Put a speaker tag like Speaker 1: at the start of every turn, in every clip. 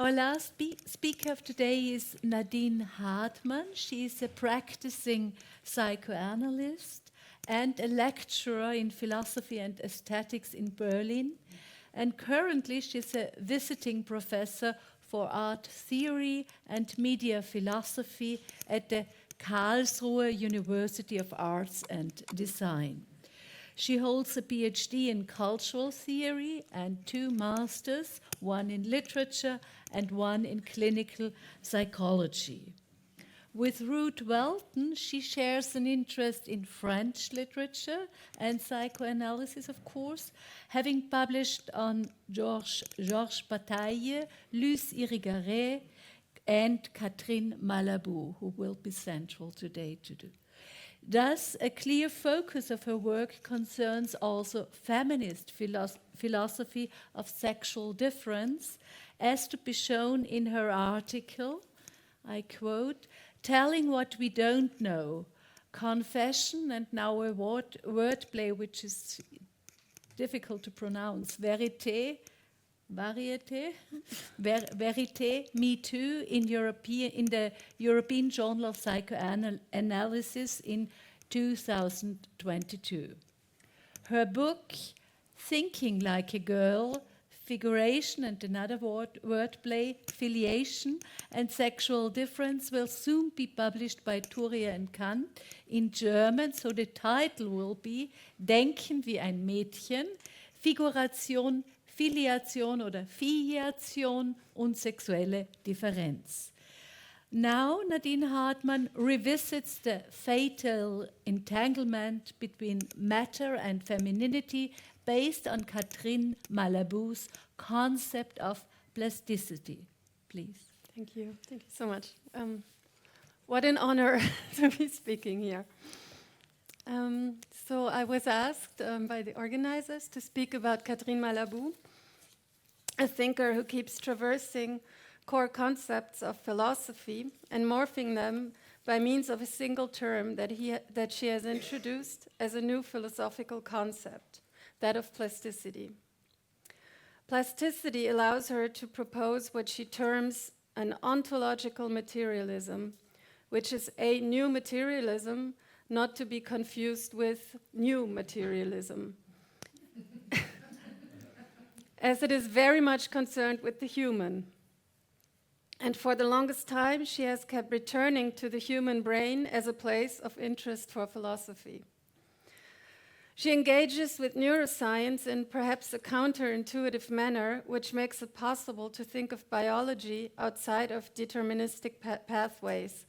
Speaker 1: Our last speaker of today is Nadine Hartmann. She is a practicing psychoanalyst and a lecturer in philosophy and aesthetics in Berlin. And currently she's a visiting professor for art theory and media philosophy at the Karlsruhe University of Arts and Design. She holds a PhD in cultural theory and 2 masters, one in literature and one in clinical psychology. With Ruth Welton, she shares an interest in French literature and psychoanalysis, of course, having published on Georges Bataille, Luce Irigaray, and Catherine Malabou, who will be central today to do. Thus, a clear focus of her work concerns also feminist philosophy of sexual difference, as to be shown in her article, I quote, "Telling what we don't know, confession," and now a wordplay which is difficult to pronounce, vérité, Me Too, in the European Journal of Psychoanalysis in 2022. Her book, Thinking Like a Girl, Figuration and another wordplay, Filiation and Sexual Difference, will soon be published by Thuria and Kant in German, so the title will be Denken wie ein Mädchen, Figuration, Filiation oder Filiation und sexuelle Differenz. Now, Nadine Hartmann revisits the fatal entanglement between matter and femininity based on Catherine Malabou's concept of plasticity. Please.
Speaker 2: Thank you. Thank you so much. What an honor to be speaking here. So I was asked by the organizers to speak about Catherine Malabou, a thinker who keeps traversing core concepts of philosophy and morphing them by means of a single term that she has introduced as a new philosophical concept, that of plasticity. Plasticity allows her to propose what she terms an ontological materialism, which is a new materialism, not to be confused with new materialism, as it is very much concerned with the human. And for the longest time, she has kept returning to the human brain as a place of interest for philosophy. She engages with neuroscience in perhaps a counterintuitive manner, which makes it possible to think of biology outside of deterministic pathways,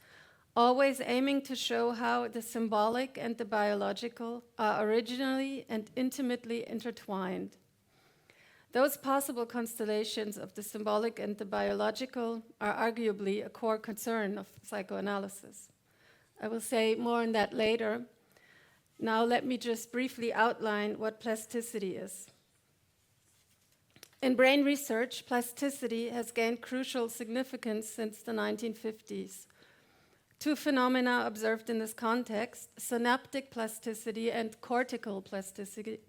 Speaker 2: always aiming to show how the symbolic and the biological are originally and intimately intertwined. Those possible constellations of the symbolic and the biological are arguably a core concern of psychoanalysis. I will say more on that later. Now let me just briefly outline what plasticity is. In brain research, plasticity has gained crucial significance since the 1950s. 2 phenomena observed in this context, synaptic plasticity and cortical plasticity,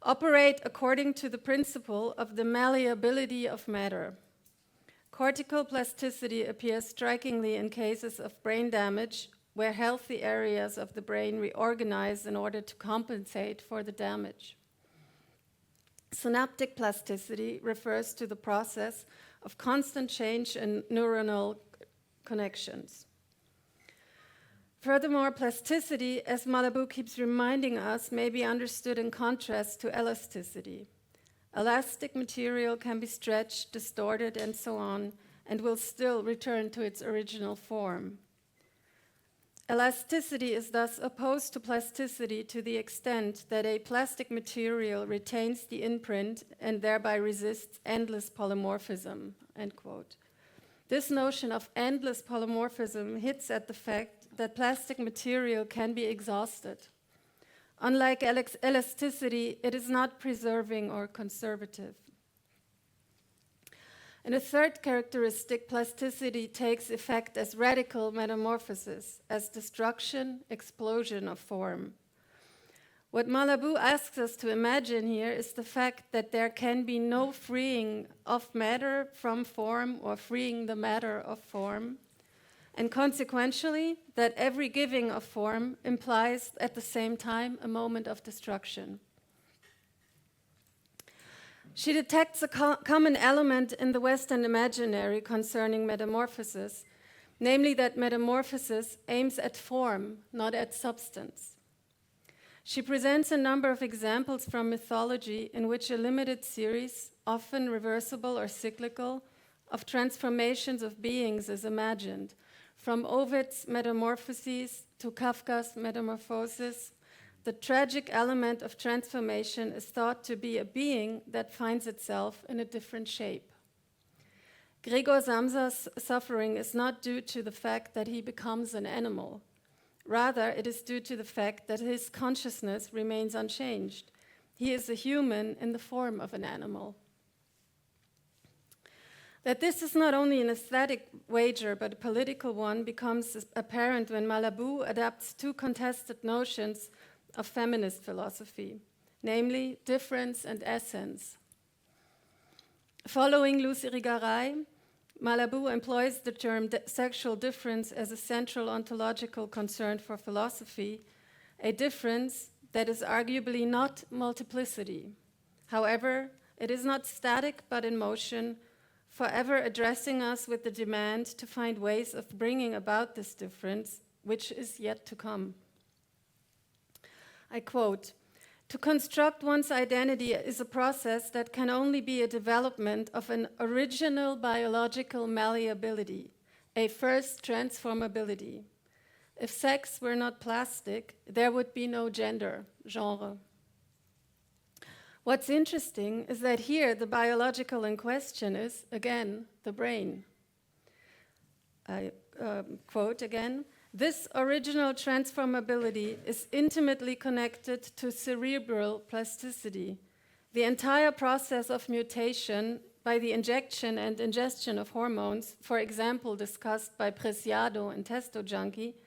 Speaker 2: operate according to the principle of the malleability of matter. Cortical plasticity appears strikingly in cases of brain damage, where healthy areas of the brain reorganize in order to compensate for the damage. Synaptic plasticity refers to the process of constant change in neuronal connections. Furthermore, plasticity, as Malabou keeps reminding us, may be understood in contrast to elasticity. Elastic material can be stretched, distorted, and so on, and will still return to its original form. Elasticity is thus opposed to plasticity to the extent that a plastic material retains the imprint and thereby resists endless polymorphism, end quote. This notion of endless polymorphism hits at the fact that plastic material can be exhausted. Unlike elasticity, it is not preserving or conservative. And a third characteristic, plasticity takes effect as radical metamorphosis, as destruction, explosion of form. What Malabou asks us to imagine here is the fact that there can be no freeing of matter from form or freeing the matter of form, and consequentially, that every giving of form implies at the same time a moment of destruction. She detects a common element in the Western imaginary concerning metamorphosis, namely that metamorphosis aims at form, not at substance. She presents a number of examples from mythology in which a limited series, often reversible or cyclical, of transformations of beings is imagined, from Ovid's Metamorphoses to Kafka's Metamorphosis. The tragic element of transformation is thought to be a being that finds itself in a different shape. Gregor Samsa's suffering is not due to the fact that he becomes an animal. Rather, it is due to the fact that his consciousness remains unchanged. He is a human in the form of an animal. That this is not only an aesthetic wager but a political one becomes apparent when Malabou adapts two contested notions of feminist philosophy, namely difference and essence. Following Lucy Rigaray, Malabou employs the term sexual difference as a central ontological concern for philosophy, a difference that is arguably not multiplicity. However, it is not static but in motion, forever addressing us with the demand to find ways of bringing about this difference, which is yet to come. I quote, "To construct one's identity is a process that can only be a development of an original biological malleability, a first transformability. If sex were not plastic, there would be no gender, genre." What's interesting is that here the biological in question is, again, the brain. I quote again, "This original transformability is intimately connected to cerebral plasticity. The entire process of mutation by the injection and ingestion of hormones, for example, discussed by Preciado and Testo Junkie,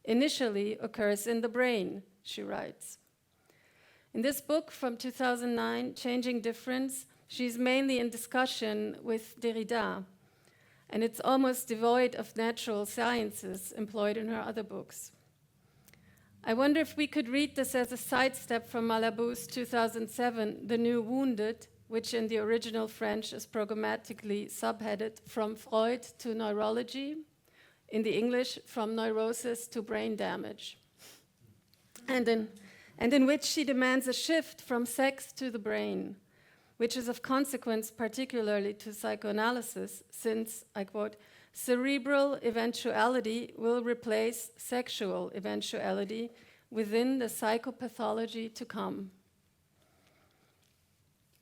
Speaker 2: initially occurs in the brain," she writes. In this book from 2009, Changing Difference, she's mainly in discussion with Derrida, and it's almost devoid of natural sciences employed in her other books. I wonder if we could read this as a sidestep from Malabou's 2007, The New Wounded, which in the original French is programmatically subheaded From Freud to Neurology, in the English, From Neurosis to Brain Damage, and in which she demands a shift from sex to the brain, which is of consequence particularly to psychoanalysis, since, I quote, "cerebral eventuality will replace sexual eventuality within the psychopathology to come."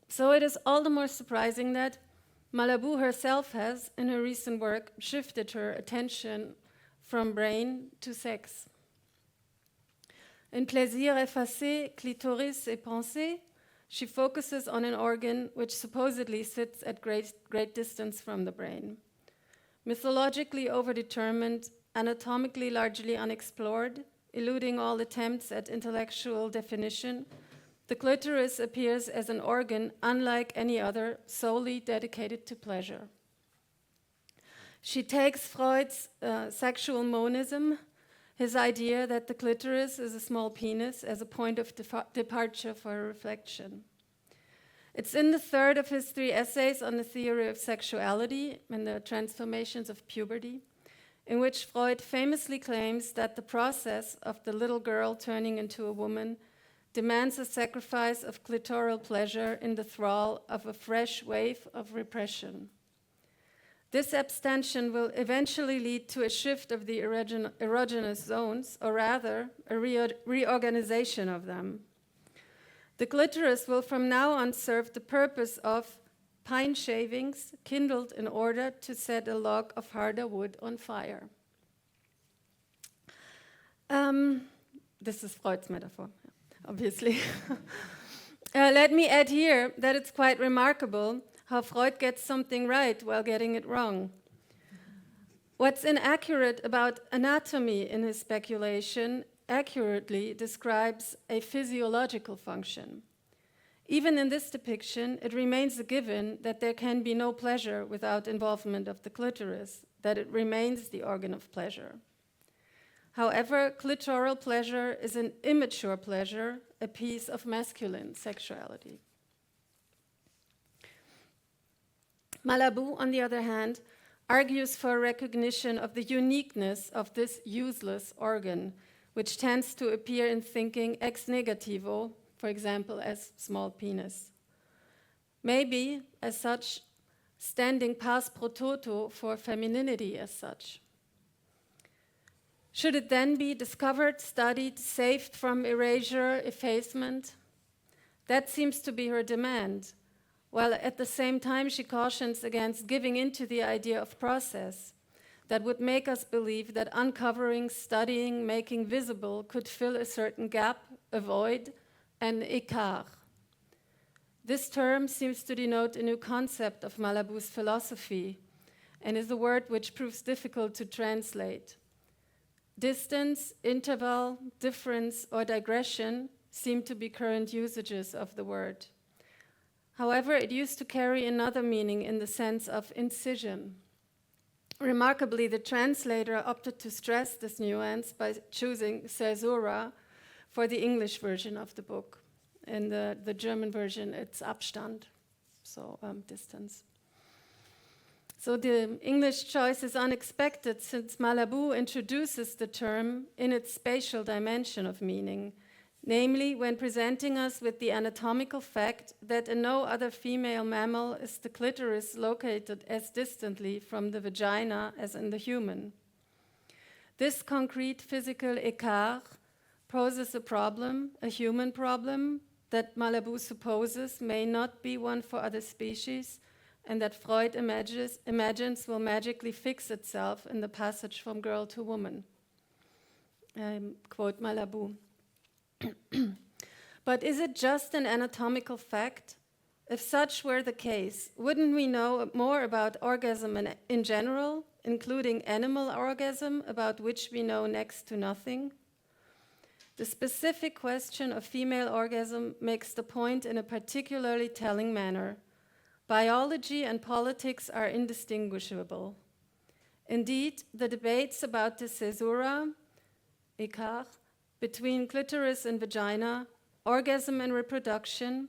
Speaker 2: So it is all the more surprising that Malabou herself has, in her recent work, shifted her attention from brain to sex. In Plaisir effacé, clitoris et pensée, she focuses on an organ which supposedly sits at great distance from the brain. Mythologically overdetermined, anatomically largely unexplored, eluding all attempts at intellectual definition, the clitoris appears as an organ unlike any other, solely dedicated to pleasure. She takes Freud's sexual monism, his idea that the clitoris is a small penis, as a point of departure for reflection. It's in the third of his 3 essays on the theory of sexuality and the transformations of puberty, in which Freud famously claims that the process of the little girl turning into a woman demands a sacrifice of clitoral pleasure in the thrall of a fresh wave of repression. This abstention will eventually lead to a shift of the erogenous zones, or rather, a reorganization of them. The clitoris will from now on serve the purpose of pine shavings kindled in order to set a log of harder wood on fire. This is Freud's metaphor, obviously. Let me add here that it's quite remarkable how Freud gets something right while getting it wrong. What's inaccurate about anatomy in his speculation accurately describes a physiological function. Even in this depiction, it remains a given that there can be no pleasure without involvement of the clitoris, that it remains the organ of pleasure. However, clitoral pleasure is an immature pleasure, a piece of masculine sexuality. Malabou, on the other hand, argues for recognition of the uniqueness of this useless organ, which tends to appear in thinking ex negativo, for example, as small penis. Maybe, as such, standing pars pro toto for femininity as such. Should it then be discovered, studied, saved from erasure, effacement? That seems to be her demand, while at the same time she cautions against giving into the idea of process that would make us believe that uncovering, studying, making visible could fill a certain gap, a void, an écart. This term seems to denote a new concept of Malabou's philosophy and is a word which proves difficult to translate. Distance, interval, difference, or digression seem to be current usages of the word. However, it used to carry another meaning in the sense of incision. Remarkably, the translator opted to stress this nuance by choosing Cesura for the English version of the book. In the German version, it's Abstand, so distance. So the English choice is unexpected since Malabou introduces the term in its spatial dimension of meaning, namely when presenting us with the anatomical fact that in no other female mammal is the clitoris located as distantly from the vagina as in the human. This concrete physical écart poses a problem, a human problem, that Malabou supposes may not be one for other species, and that Freud imagines will magically fix itself in the passage from girl to woman. Quote Malabou. But is it just an anatomical fact? If such were the case, wouldn't we know more about orgasm in general, including animal orgasm, about which we know next to nothing? The specific question of female orgasm makes the point in a particularly telling manner. Biology and politics are indistinguishable. Indeed, the debates about the Cesura, écart, between clitoris and vagina, orgasm and reproduction,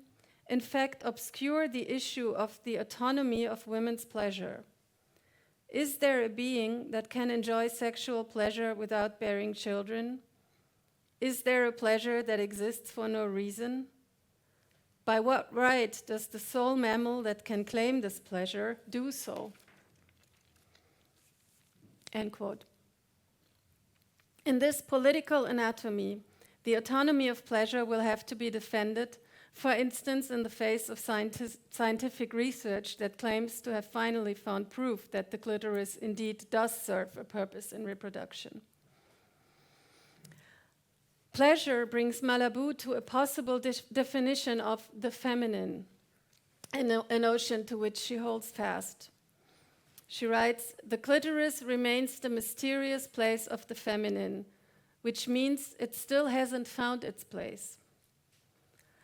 Speaker 2: in fact obscure the issue of the autonomy of women's pleasure. Is there a being that can enjoy sexual pleasure without bearing children? Is there a pleasure that exists for no reason? By what right does the sole mammal that can claim this pleasure do so? End quote. In this political anatomy, the autonomy of pleasure will have to be defended, for instance, in the face of scientific research that claims to have finally found proof that the clitoris indeed does serve a purpose in reproduction. Pleasure brings Malabou to a possible definition of the feminine, a notion to which she holds fast. She writes, "The clitoris remains the mysterious place of the feminine, which means it still hasn't found its place."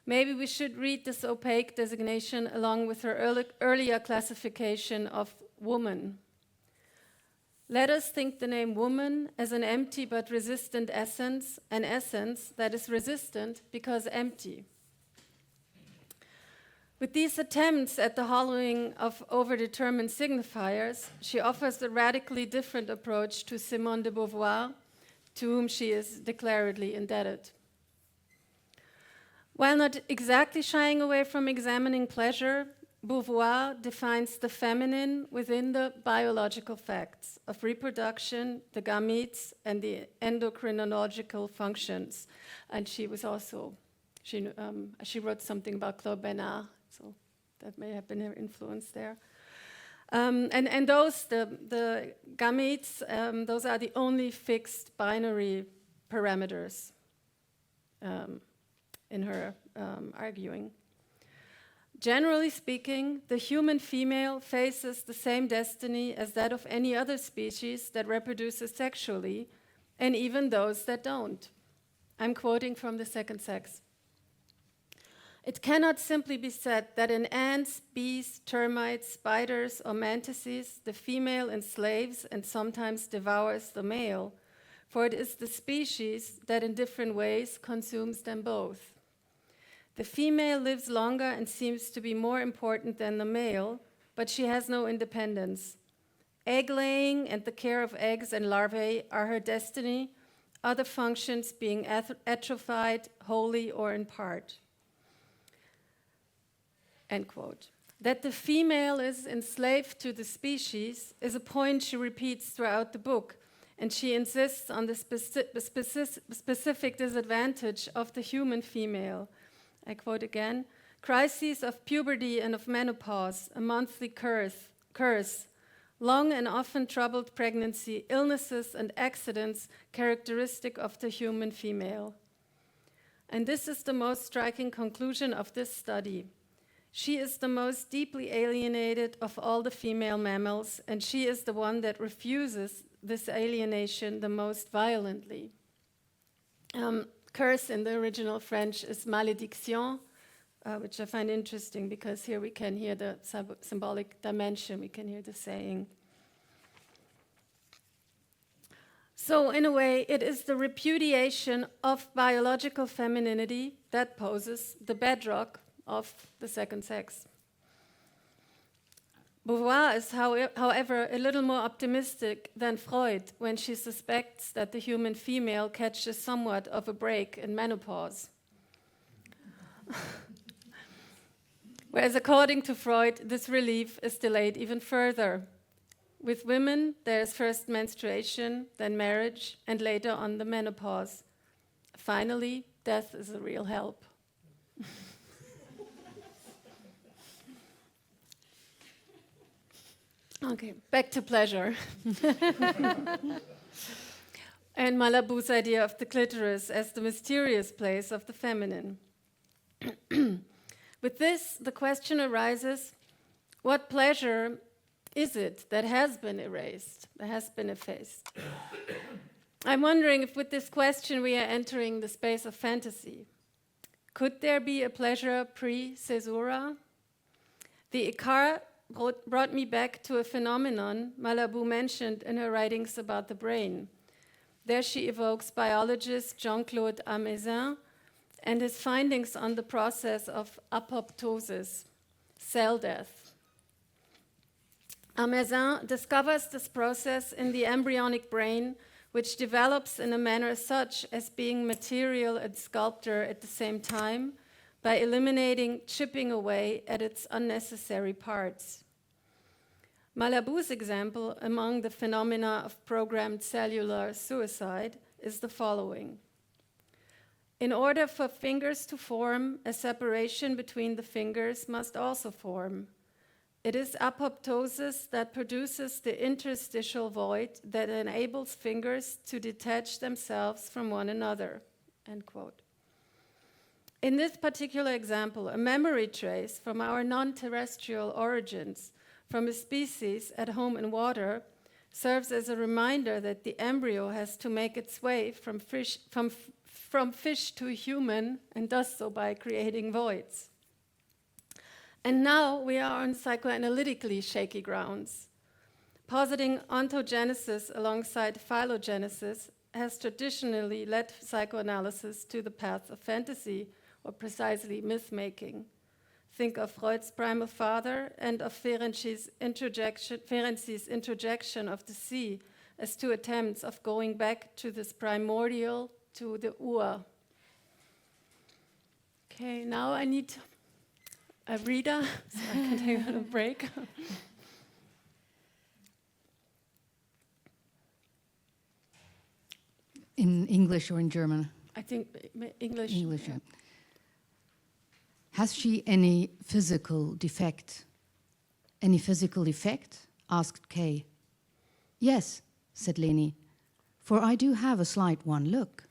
Speaker 2: Maybe we should read this opaque designation along with her earlier classification of woman. Let us think the name woman as an empty but resistant essence, an essence that is resistant because empty. With these attempts at the hollowing of overdetermined signifiers, she offers a radically different approach to Simone de Beauvoir, to whom she is declaredly indebted. While not exactly shying away from examining pleasure, Beauvoir defines the feminine within the biological facts of reproduction, the gametes, and the endocrinological functions. And she was also, she wrote something about Claude Bernard, so that may have been her influence there. And those, the gametes, those are the only fixed binary parameters in her arguing. Generally speaking, the human female faces the same destiny as that of any other species that reproduces sexually, and even those that don't. I'm quoting from The Second Sex. It cannot simply be said that in ants, bees, termites, spiders, or mantises, the female enslaves and sometimes devours the male, for it is the species that in different ways consumes them both. The female lives longer and seems to be more important than the male, but she has no independence. Egg-laying and the care of eggs and larvae are her destiny, other functions being atrophied wholly or in part. End quote. That the female is enslaved to the species is a point she repeats throughout the book, and she insists on the specific disadvantage of the human female. I quote again, crises of puberty and of menopause, a monthly curse, long and often troubled pregnancy, illnesses and accidents characteristic of the human female. And this is the most striking conclusion of this study. She is the most deeply alienated of all the female mammals, and she is the one that refuses this alienation the most violently. Curse in the original French is malédiction, which I find interesting because here we can hear the symbolic dimension, we can hear the saying. So in a way, it is the repudiation of biological femininity that poses the bedrock of the second sex. Beauvoir is, however, a little more optimistic than Freud when she suspects that the human female catches somewhat of a break in menopause. Whereas according to Freud, this relief is delayed even further. With women, there is first menstruation, then marriage, and later on the menopause. Finally, death is a real help. Okay, back to pleasure. And Malabou's idea of the clitoris as the mysterious place of the feminine. With this, the question arises, what pleasure is it that has been erased, that has been effaced? I'm wondering if with this question we are entering the space of fantasy. Could there be a pleasure pre-Cesura? The Icar brought me back to a phenomenon Malabou mentioned in her writings about the brain. There she evokes biologist Jean-Claude Amezen and his findings on the process of apoptosis, cell death. Amezen discovers this process in the embryonic brain, which develops in a manner such as being material and sculptor at the same time, by eliminating, chipping away at its unnecessary parts. Malabou's example among the phenomena of programmed cellular suicide is the following. In order for fingers to form, a separation between the fingers must also form. It is apoptosis that produces the interstitial void that enables fingers to detach themselves from one another, end quote. In this particular example, a memory trace from our non-terrestrial origins, from a species at home in water, serves as a reminder that the embryo has to make its way from fish to human, and does so by creating voids. And now we are on psychoanalytically shaky grounds. Positing ontogenesis alongside phylogenesis has traditionally led psychoanalysis to the path of fantasy, or precisely myth-making. Think of Freud's primal father and of Ferenczi's introjection of the sea as two attempts of going back to this primordial, to the Ur. Okay, now I need a reader, so I can take a break.
Speaker 3: In English or in German?
Speaker 2: I think English.
Speaker 3: English, yeah. Has she any physical defect? Any physical effect? Asked Kay. Yes, said Leni, for I do have a slight one, look.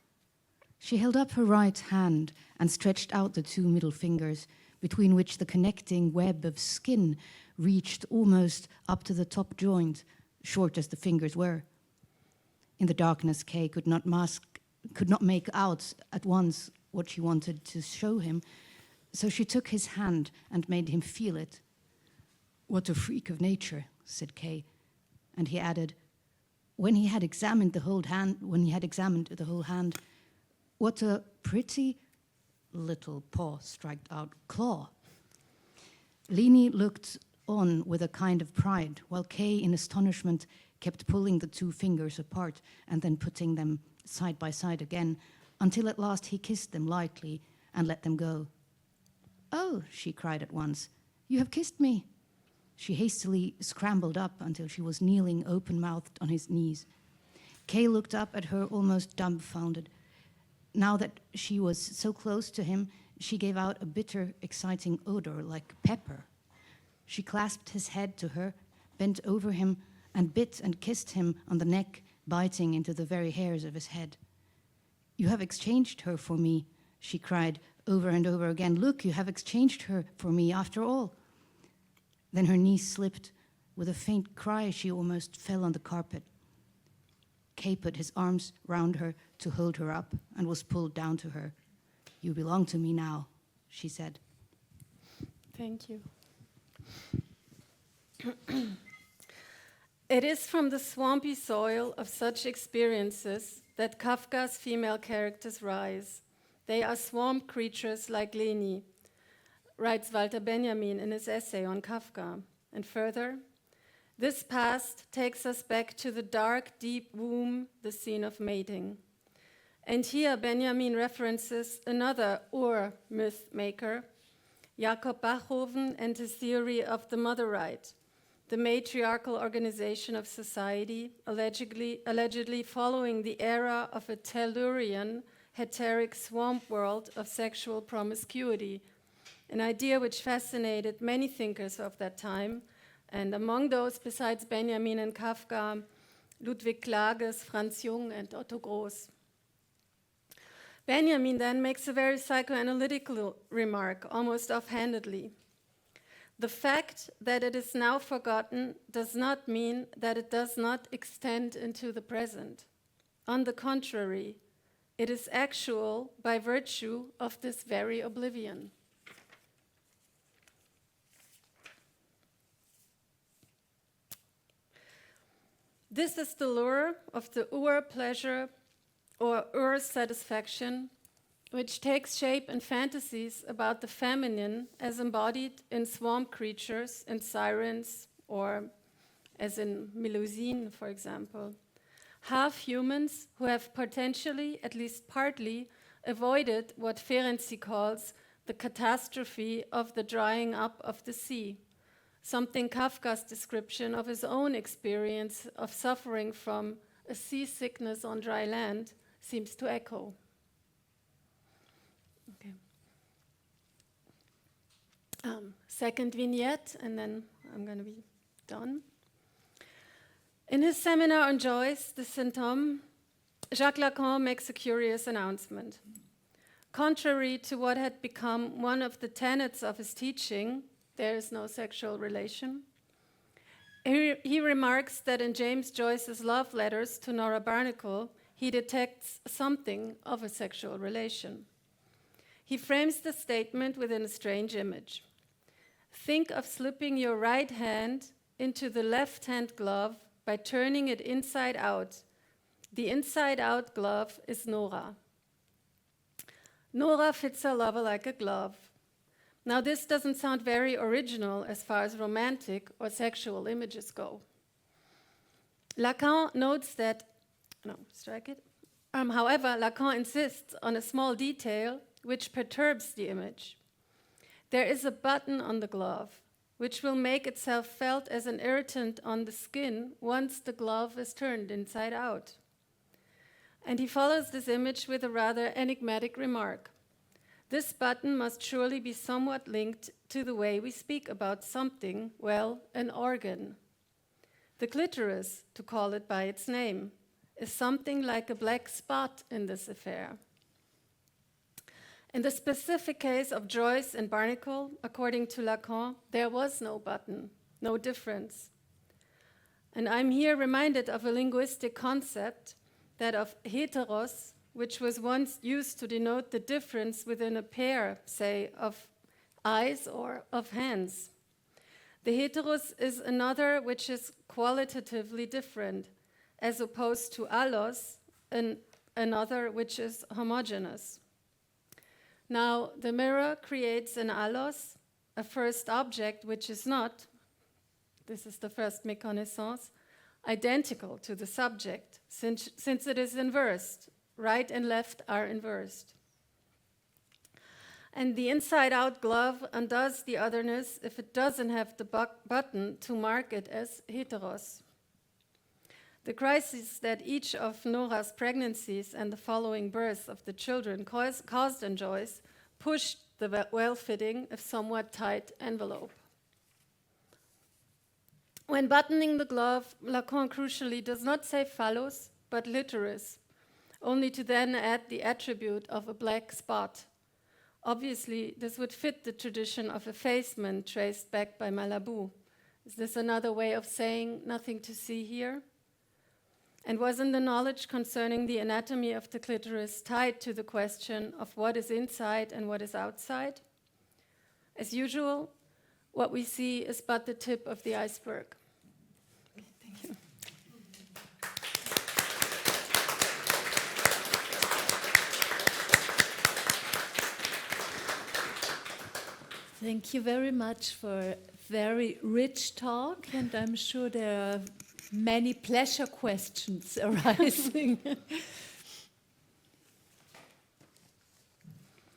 Speaker 3: She held up her right hand and stretched out the two middle fingers, between which the connecting web of skin reached almost up to the top joint, short as the fingers were. In the darkness, Kay could not could not make out at once what she wanted to show him, so she took his hand and made him feel it. "What a freak of nature," said Kay, and he added, when he had examined the whole hand, "What a pretty little paw striked out claw." Leni looked on with a kind of pride, while Kay, in astonishment, kept pulling the two fingers apart and then putting them side by side again, until at last he kissed them lightly and let them go. "Oh," she cried at once, "you have kissed me." She hastily scrambled up until she was kneeling open-mouthed on his knees. Kay looked up at her almost dumbfounded. Now that she was so close to him, she gave out a bitter, exciting odor like pepper. She clasped his head to her, bent over him, and bit and kissed him on the neck, biting into the very hairs of his head. "You have exchanged her for me," she cried over and over again. "Look, you have exchanged her for me after all." Then her knees slipped. With a faint cry, she almost fell on the carpet. Kay put his arms round her to hold her up and was pulled down to her. "You belong to me now," she said.
Speaker 2: Thank you. It is from the swampy soil of such experiences that Kafka's female characters rise. They are swamp creatures like Leni, writes Walter Benjamin in his essay on Kafka. And further, this past takes us back to the dark, deep womb, the scene of mating. And here Benjamin references another myth maker, Jakob Bachhoven, and his theory of the mother right, the matriarchal organization of society, allegedly following the era of a Tellurian, heteric swamp world of sexual promiscuity, an idea which fascinated many thinkers of that time, and among those, besides Benjamin and Kafka, Ludwig Klages, Franz Jung, and Otto Groß. Benjamin then makes a very psychoanalytical remark, almost offhandedly. The fact that it is now forgotten does not mean that it does not extend into the present. On the contrary, it is actual by virtue of this very oblivion. This is the lure of the pleasure or satisfaction, which takes shape in fantasies about the feminine as embodied in swamp creatures and sirens, or as in Melusine, for example. Half humans who have potentially, at least partly, avoided what Ferenczi calls the catastrophe of the drying up of the sea, something Kafka's description of his own experience of suffering from a seasickness on dry land seems to echo. Okay. Second vignette, and then I'm going to be done. In his seminar on Joyce, the Symptôme, Jacques Lacan makes a curious announcement. Contrary to what had become one of the tenets of his teaching, there is no sexual relation, he remarks that in James Joyce's love letters to Nora Barnacle, he detects something of a sexual relation. He frames the statement within a strange image. Think of slipping your right hand into the left-hand glove by turning it inside out. The inside-out glove is Nora. Nora fits her lover like a glove. Now, this doesn't sound very original as far as romantic or sexual images go. Lacan notes that, however, Lacan insists on a small detail which perturbs the image. There is a button on the glove, which will make itself felt as an irritant on the skin once the glove is turned inside out. And he follows this image with a rather enigmatic remark. This button must surely be somewhat linked to the way we speak about something, well, an organ. The clitoris, to call it by its name, is something like a black spot in this affair. In the specific case of Joyce and Barnacle, according to Lacan, there was no button, no difference. And I'm here reminded of a linguistic concept, that of heteros, which was once used to denote the difference within a pair, say, of eyes or of hands. The heteros is another which is qualitatively different, as opposed to allos, another which is homogeneous. Now, the mirror creates an allos, a first object which is not, this is the first méconnaissance, identical to the subject, since it is inversed. Right and left are inversed. And the inside-out glove undoes the otherness if it doesn't have the button to mark it as heteros. The crisis that each of Nora's pregnancies and the following births of the children caused in Joyce pushed the well-fitting, if somewhat tight, envelope. When buttoning the glove, Lacan crucially does not say phallus, but literis, only to then add the attribute of a black spot. Obviously, this would fit the tradition of effacement traced back by Malabou. Is this another way of saying nothing to see here? And wasn't the knowledge concerning the anatomy of the clitoris tied to the question of what is inside and what is outside? As usual, what we see is but the tip of the iceberg. Okay, thank you.
Speaker 1: Thank you very much for a very rich talk, and I'm sure there are many pleasure questions arising.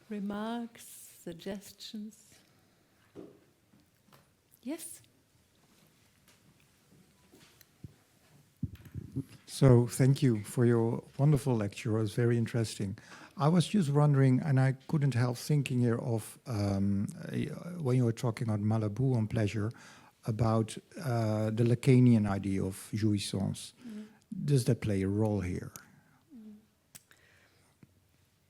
Speaker 1: Remarks, suggestions? Yes?
Speaker 4: So thank you for your wonderful lecture. It was very interesting. I was just wondering, and I couldn't help thinking here of when you were talking about Malabou on pleasure, about the Lacanian idea of jouissance. Mm. Does that play a role here?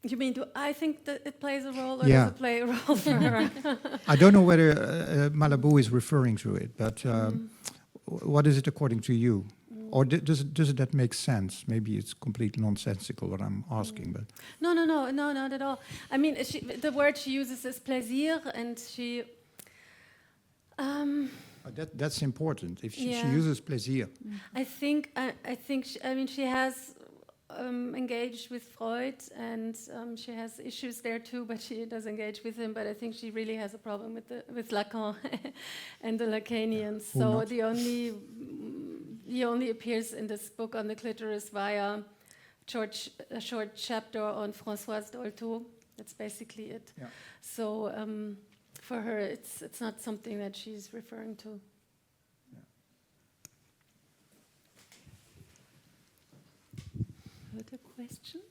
Speaker 2: You mean, do I think that it plays a role, or
Speaker 4: yeah.
Speaker 2: does it play a role for her?
Speaker 4: I don't know whether Malabou is referring to it, but what is it according to you? Or does that make sense? Maybe it's completely nonsensical what I'm asking, but
Speaker 2: No, not at all. I mean, the word she uses is plaisir, and she.
Speaker 4: That's important. If she uses plaisir,
Speaker 2: I think she has engaged with Freud, and she has issues there too. But she does engage with him. But I think she really has a problem with Lacan and the Lacanians. So he only appears in this book on the clitoris via a short chapter on Françoise Dolto. That's basically it. Yeah. So for her, it's not something that she's referring to.
Speaker 4: Yeah.
Speaker 1: Further questions?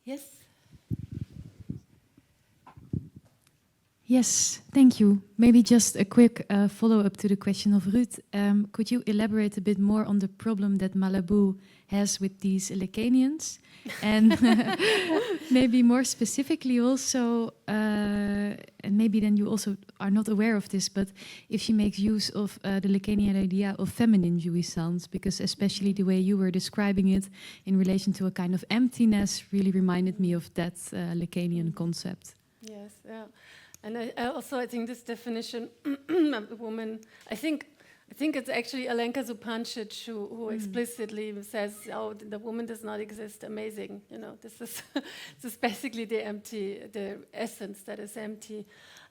Speaker 1: Yes?
Speaker 5: Yes, thank you. Maybe just a quick follow-up to the question of Ruth. Could you elaborate a bit more on the problem that Malabou has with these Lacanians? And maybe more specifically also, and maybe then you also are not aware of this, but if she makes use of the Lacanian idea of feminine jouissance, because especially the way you were describing it in relation to a kind of emptiness really reminded me of that Lacanian concept.
Speaker 2: Yes, yeah. And I think this definition of the woman, I think it's actually Alenka Zupancic who explicitly says, "Oh, the woman does not exist." Amazing, this is basically the essence that is empty.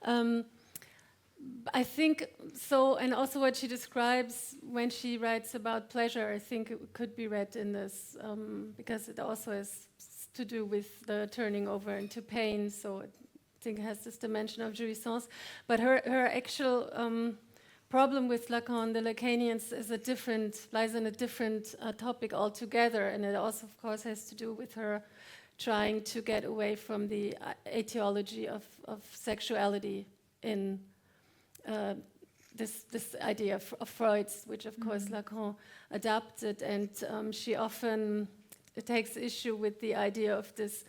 Speaker 2: I think so, and also what she describes when she writes about pleasure, I think it could be read in this because it also has to do with the turning over into pain. So. I think it has this dimension of jouissance, but her actual problem with Lacan, the Lacanians, lies in a different topic altogether, and it also, of course, has to do with her trying to get away from the etiology of sexuality in this idea of Freud's, which of course Lacan adapted, and she often takes issue with the idea of this.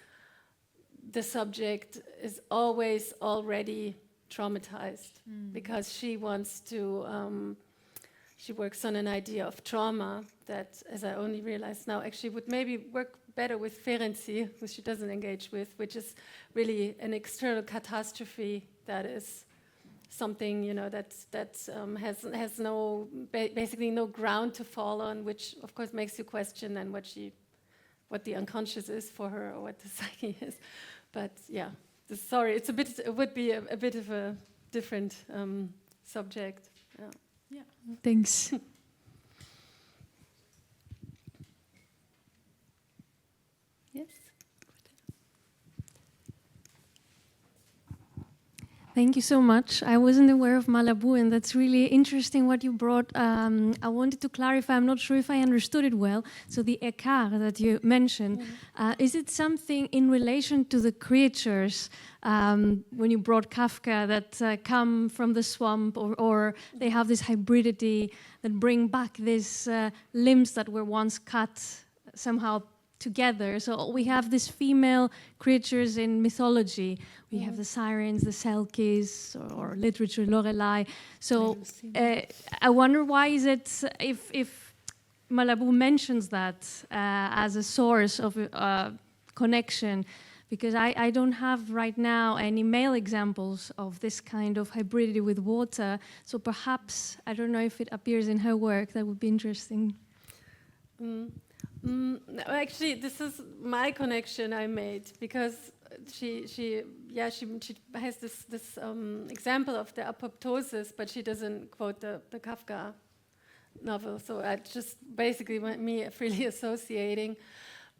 Speaker 2: The subject is always already traumatized because she wants to she works on an idea of trauma that, as I only realized now, actually would maybe work better with Ferenczi, who she doesn't engage with, which is really an external catastrophe that is something, you know, that has no basically no ground to fall on, which of course makes you question then what the unconscious is for her or what the psyche is. But yeah, sorry, it would be a bit of a different subject. Yeah.
Speaker 5: Yeah. Thanks.
Speaker 1: Yes.
Speaker 6: Thank you so much. I wasn't aware of Malabou, and that's really interesting what you brought. I wanted to clarify, I'm not sure if I understood it well. So the écart that you mentioned, is it something in relation to the creatures when you brought Kafka that come from the swamp, or they have this hybridity that bring back these limbs that were once cut somehow together? So we have these female creatures in mythology. We have the sirens, the Selkies, or literature, Lorelei. So I wonder why is it, if Malabou mentions that as a source of connection, because I don't have right now any male examples of this kind of hybridity with water. So perhaps, I don't know if it appears in her work, that would be interesting.
Speaker 2: No, actually, this is my connection I made, because she has this example of the Apoptosis, but she doesn't quote the Kafka novel. So I just basically me freely associating.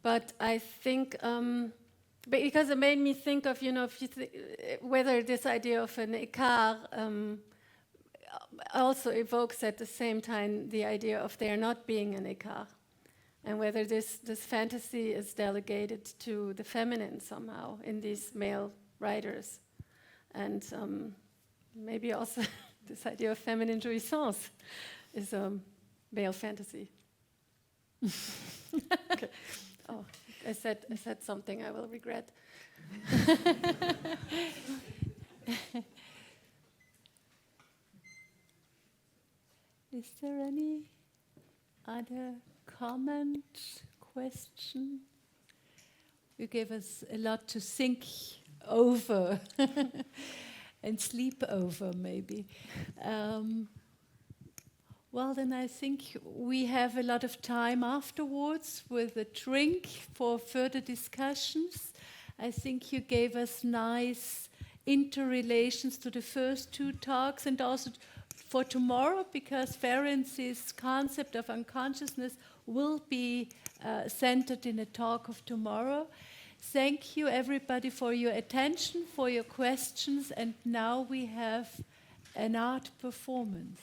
Speaker 2: But I think because it made me think of, you know, whether this idea of an écart also evokes at the same time the idea of there not being an écart. And whether this fantasy is delegated to the feminine somehow in these male writers. And maybe also this idea of feminine jouissance is a male fantasy. Okay. Oh, I said something I will regret.
Speaker 1: Is there any other comment, question? You gave us a lot to think over and sleep over, maybe. Well, then I think we have a lot of time afterwards with a drink for further discussions. I think you gave us nice interrelations to the first two talks, and also for tomorrow, because Ferenczi's concept of unconsciousness will be centered in a talk of tomorrow. Thank you, everybody, for your attention, for your questions, and now we have an art performance.